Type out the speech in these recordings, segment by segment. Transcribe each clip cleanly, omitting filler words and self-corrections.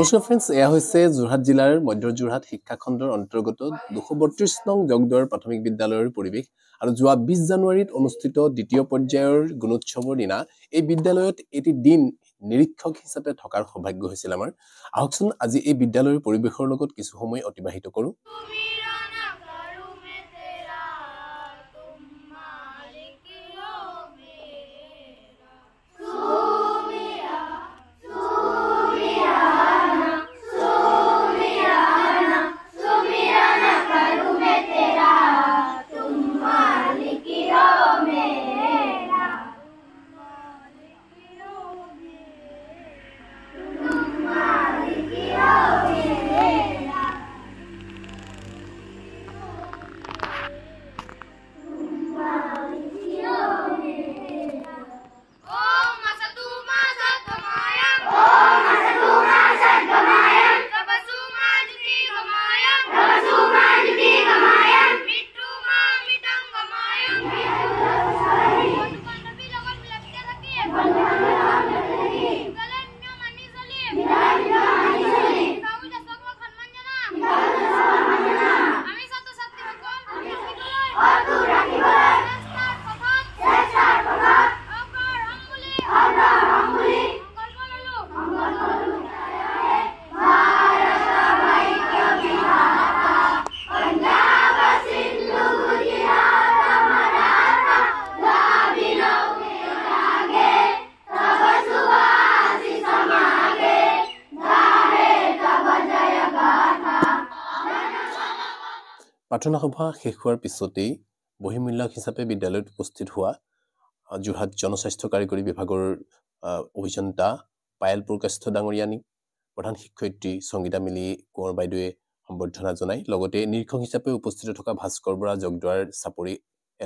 নমস্কাৰ ফ্ৰেণ্ডছ, এয়া হৈছে যোৰহাট জিলাৰ মধ্য যোৰহাট শিক্ষা খণ্ডৰ অন্তৰ্গত 232 নং জগদুৱাৰ প্ৰাথমিক বিদ্যালয়ৰ পৰিৱেশ। আৰু যোৱা 20 জানুৱাৰীত অনুষ্ঠিত দ্বিতীয় পৰ্যায়ৰ গুণোৎসৱৰ দিনা এই বিদ্যালয়ত এটি দিন নিৰীক্ষক হিচাপে থকাৰ সৌভাগ্য হৈছিল আমাৰ। আহকচোন আজি এই বিদ্যালয়ৰ পৰিৱেশৰ লগত কিছু সময় অতিবাহিত কৰোঁ। প্ৰাৰ্থনা সভা শেষ হোৱাৰ পিছতেই বহিমূল্যক হিচাপে বিদ্যালয়ত উপস্থিত হোৱা যোৰহাট জনস্বাস্থ্য কাৰিকৰী বিভাগৰ অভিযন্তা পায়েল প্ৰকাশ্য ডাঙৰীয়ানীক প্ৰধান শিক্ষয়িত্ৰী সংগীতা মিলি কোঁৱৰ বাইদেৱে সম্বৰ্ধনা জনায়। লগতে নিৰীক্ষক হিচাপে উপস্থিত থকা ভাস্কৰ বৰা জগদুৱাৰ চাপৰি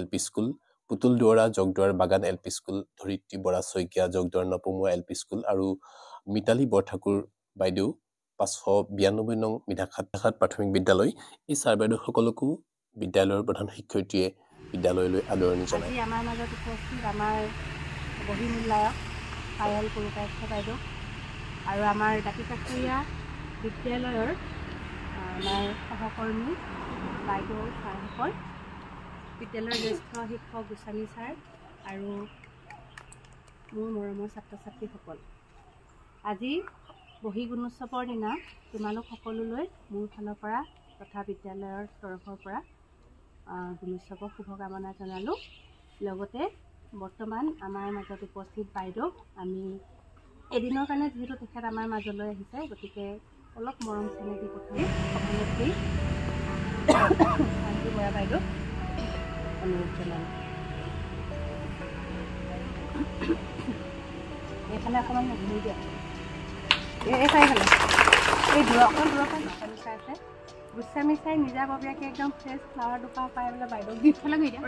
LP স্কুল, পুতুল দুৱৰা জগদুৱাৰ বাগান LP স্কুল, ধৰিত্ৰী বৰা শইকীয়া জগদুৱাৰ নপমুৱা LP স্কুল আৰু মিতালী বৰঠাকুৰ বাইদেউ 592 নং মিঠাখাত প্ৰাথমিক বিদ্যালয়, এই ছাৰ বাইদেউসকলকো বিদ্যালয়ৰ প্ৰধান শিক্ষয়িত্ৰীয়ে বিদ্যালয়লৈ আদৰণি জনায়। আজি আমাৰ মাজত উপস্থিত আমাৰ বহিমূল্যায়ক পায়েল প্ৰকাশ্য বাইদেউ আৰু আমাৰ দাঁতিকাষৰীয়া বিদ্যালয়ৰ আমাৰ সহকৰ্মী বাইদেউ ছাৰসকল, বিদ্যালয়ৰ জ্যেষ্ঠ শিক্ষক গোস্বামী ছাৰ আৰু মোৰ মৰমৰ ছাত্ৰ ছাত্ৰীসকল, আজি বহি গুণোৎসৱৰ দিনা তোমালোক সকলোলৈ মোৰ ফালৰ পৰা তথা বিদ্যালয়ৰ তৰফৰ পৰা গুণোৎসৱৰ শুভকামনা জনালোঁ। লগতে বৰ্তমান আমাৰ মাজত উপস্থিত বাইদেউ, আমি এদিনৰ কাৰণে যিহেতু তেখেত আমাৰ মাজলৈ আহিছে, গতিকে অলপ মৰম চেনেহ দি পঠাই অভিনেত্ৰী শান্তি বৰা বাইদেউ অনুৰোধ জনালোঁ। এইফালে অকণমান ঘূৰি দিয়া, এই চাৰিফালে এই অকণ দূৰৰ পৰা গোস্বামী চাই আছে। গোস্বামী চাই নিজাববীয়াকৈ একদম ফ্ৰেছ ফ্লাৱাৰ দুপাহ পাই বোলে বাইদেউ দুইফালে গৈ দিয়া।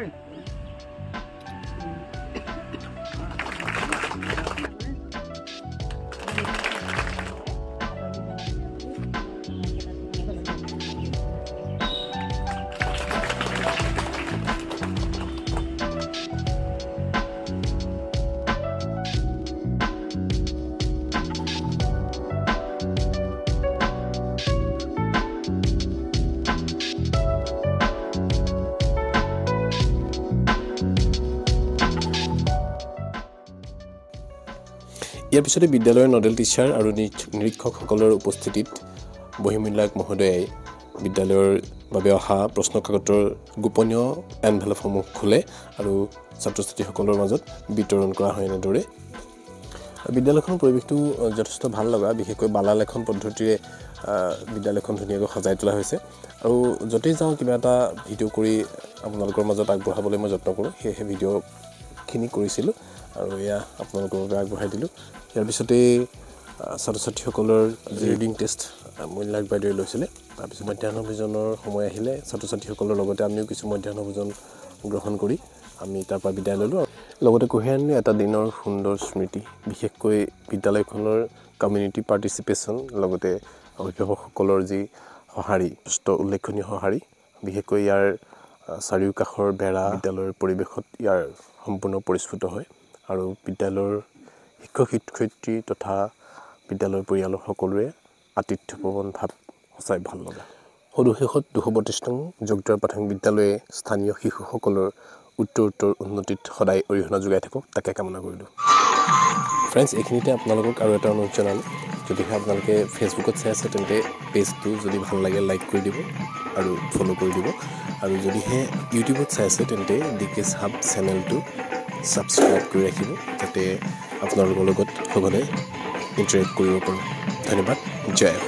ইয়াৰ পিছতে বিদ্যালয়ৰ নডেল টিচাৰ আৰু নিৰীক্ষকসকলৰ উপস্থিতিত বহিমূল্যায়ক মহোদয়াই বিদ্যালয়ৰ বাবে অহা প্ৰশ্নকাকতৰ গোপনীয় এনভেলপসমূহ খোলে আৰু ছাত্ৰ ছাত্ৰীসকলৰ মাজত বিতৰণ কৰা হয়। এনেদৰে বিদ্যালয়খনৰ পৰিৱেশটো যথেষ্ট ভাল লগা, বিশেষকৈ বালাল এখন পদ্ধতিৰে বিদ্যালয়খন ধুনীয়াকৈ সজাই তোলা হৈছে আৰু য'তেই যাওঁ কিবা এটা ভিডিঅ' কৰি আপোনালোকৰ মাজত আগবঢ়াবলৈ মই যত্ন কৰোঁ, সেয়েহে ভিডিঅ'খিনি কৰিছিলোঁ আৰু এয়া আপোনালোকৰ বাবে আগবঢ়াই দিলোঁ। ইয়াৰ পিছতেই ছাত্ৰ ছাত্ৰীসকলৰ যি ৰিডিং টেষ্ট মূল্যায়ক বাইদেৱে লৈছিলে, তাৰপিছত মধ্যাহ্ন ভোজনৰ সময় আহিলে ছাত্ৰ ছাত্ৰীসকলৰ লগতে আমিও কিছু মধ্যাহ্ন ভোজন গ্ৰহণ কৰি আমি তাৰ পৰা বিদায় ল'লোঁ। লগতে কঢ়িয়াই আনিলোঁ এটা দিনৰ সুন্দৰ স্মৃতি, বিশেষকৈ বিদ্যালয়খনৰ কমিউনিটি পাৰ্টিচিপেশ্যন, লগতে অভিভাৱকসকলৰ যি সঁহাৰি, উল্লেখনীয় সঁহাৰি, বিশেষকৈ ইয়াৰ চাৰিওকাষৰ বেৰা বিদ্যালয়ৰ পৰিৱেশত ইয়াৰ সম্পূৰ্ণ পৰিস্ফুট হয় আৰু বিদ্যালয়ৰ শিক্ষক শিক্ষয়িত্ৰী তথা বিদ্যালয়ৰ পৰিয়ালৰ সকলোৱে আতিথ্যপ্ৰৱণ ভাৱ সঁচাই ভাল লগা। সদুশেষত ২৩২ নং জগদুৱাৰ প্ৰাথমিক বিদ্যালয়ে স্থানীয় শিশুসকলৰ উত্তৰ উন্নতিত সদায় অৰিহণা যোগাই থাকক, তাকে কামনা কৰিলোঁ। ফ্ৰেণ্ডছ, এইখিনিতে আপোনালোকক আৰু এটা অনুৰোধ জনালোঁ, যদিহে আপোনালোকে ফেচবুকত চাই আছে তেন্তে পেজটো যদি ভাল লাগে লাইক কৰি দিব আৰু ফ'ল' কৰি দিব, আৰু যদিহে ইউটিউবত চাই আছে তেন্তে DK's Hub চেনেলটো ছাবস্ক্ৰাইব কৰি ৰাখিব, যাতে আপোনালোকৰ লগত সঘনাই ইণ্টাৰেক্ট কৰিব পাৰোঁ। ধন্যবাদ। জয়